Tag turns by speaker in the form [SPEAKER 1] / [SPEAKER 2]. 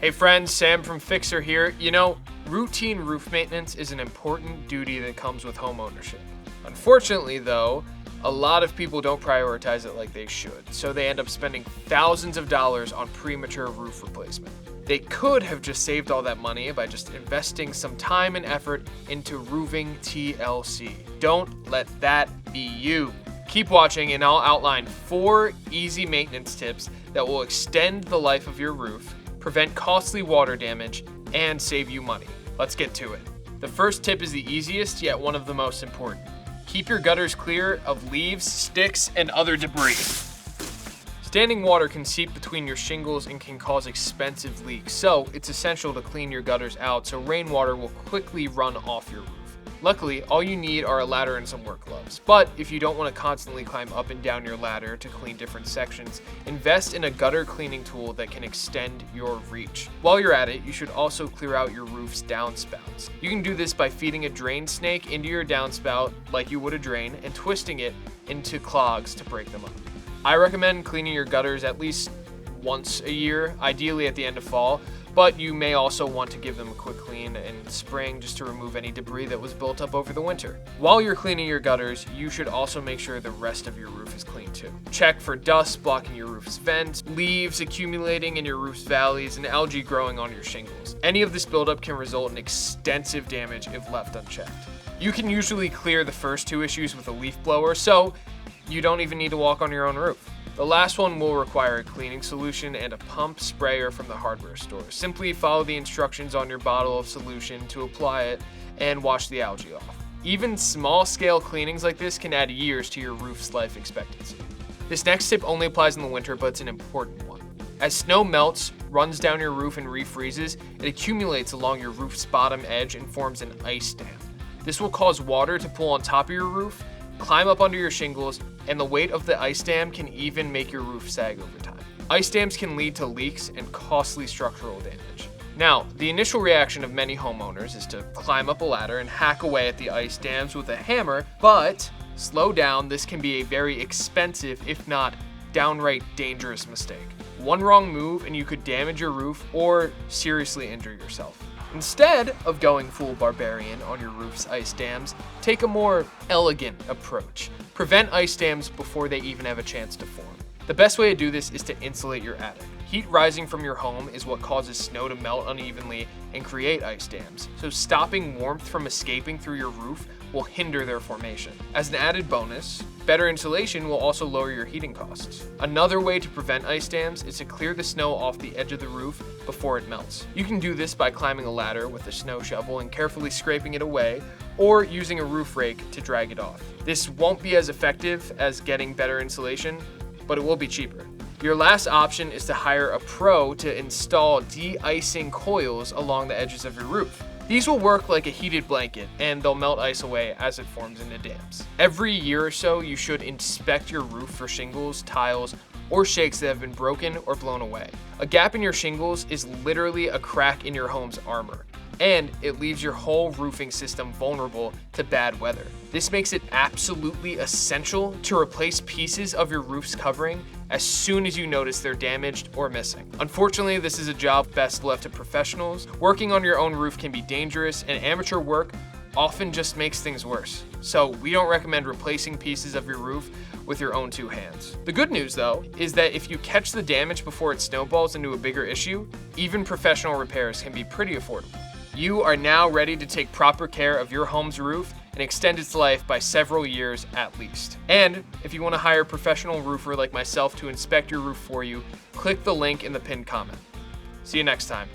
[SPEAKER 1] Hey friends, Sam from Fixer here. Routine roof maintenance is an important duty that comes with home ownership. Unfortunately though, a lot of people don't prioritize it like they should, so they end up spending thousands of dollars on premature roof replacement. They could have just saved all that money by just investing some time and effort into roofing TLC. Don't let that be you. Keep watching and I'll outline 4 easy maintenance tips that will extend the life of your roof, prevent costly water damage, and save you money. Let's get to it. The first tip is the easiest, yet one of the most important. Keep your gutters clear of leaves, sticks, and other debris. Standing water can seep between your shingles and can cause expensive leaks, so it's essential to clean your gutters out so rainwater will quickly run off your roof. Luckily, all you need are a ladder and some work gloves. But if you don't want to constantly climb up and down your ladder to clean different sections, invest in a gutter cleaning tool that can extend your reach. While you're at it, you should also clear out your roof's downspouts. You can do this by feeding a drain snake into your downspout like you would a drain and twisting it into clogs to break them up. I recommend cleaning your gutters at least once a year, ideally at the end of fall, but you may also want to give them a quick clean in spring just to remove any debris that was built up over the winter. While you're cleaning your gutters, you should also make sure the rest of your roof is clean too. Check for dust blocking your roof's vents, leaves accumulating in your roof's valleys, and algae growing on your shingles. Any of this buildup can result in extensive damage if left unchecked. You can usually clear the first 2 issues with a leaf blower, so you don't even need to walk on your own roof. The last one will require a cleaning solution and a pump sprayer from the hardware store. Simply follow the instructions on your bottle of solution to apply it and wash the algae off. Even small-scale cleanings like this can add years to your roof's life expectancy. This next tip only applies in the winter, but it's an important one. As snow melts, runs down your roof and refreezes, it accumulates along your roof's bottom edge and forms an ice dam. This will cause water to pool on top of your roof, climb up under your shingles, and the weight of the ice dam can even make your roof sag over time. Ice dams can lead to leaks and costly structural damage. Now, the initial reaction of many homeowners is to climb up a ladder and hack away at the ice dams with a hammer, but slow down, this can be a very expensive, if not downright dangerous mistake. One wrong move and you could damage your roof or seriously injure yourself. Instead of going full barbarian on your roof's ice dams, take a more elegant approach. Prevent ice dams before they even have a chance to form. The best way to do this is to insulate your attic. Heat rising from your home is what causes snow to melt unevenly and create ice dams, so stopping warmth from escaping through your roof will hinder their formation. As an added bonus, better insulation will also lower your heating costs. Another way to prevent ice dams is to clear the snow off the edge of the roof before it melts. You can do this by climbing a ladder with a snow shovel and carefully scraping it away, or using a roof rake to drag it off. This won't be as effective as getting better insulation, but it will be cheaper. Your last option is to hire a pro to install de-icing coils along the edges of your roof. These will work like a heated blanket, and they'll melt ice away as it forms into dams. Every year or so, you should inspect your roof for shingles, tiles, or shakes that have been broken or blown away. A gap in your shingles is literally a crack in your home's armor, and it leaves your whole roofing system vulnerable to bad weather. This makes it absolutely essential to replace pieces of your roof's covering as soon as you notice they're damaged or missing. Unfortunately, this is a job best left to professionals. Working on your own roof can be dangerous, and amateur work often just makes things worse. So we don't recommend replacing pieces of your roof with your own 2 hands. The good news though is that if you catch the damage before it snowballs into a bigger issue, even professional repairs can be pretty affordable. You are now ready to take proper care of your home's roof and extend its life by several years at least. And if you want to hire a professional roofer like myself to inspect your roof for you, click the link in the pinned comment. See you next time.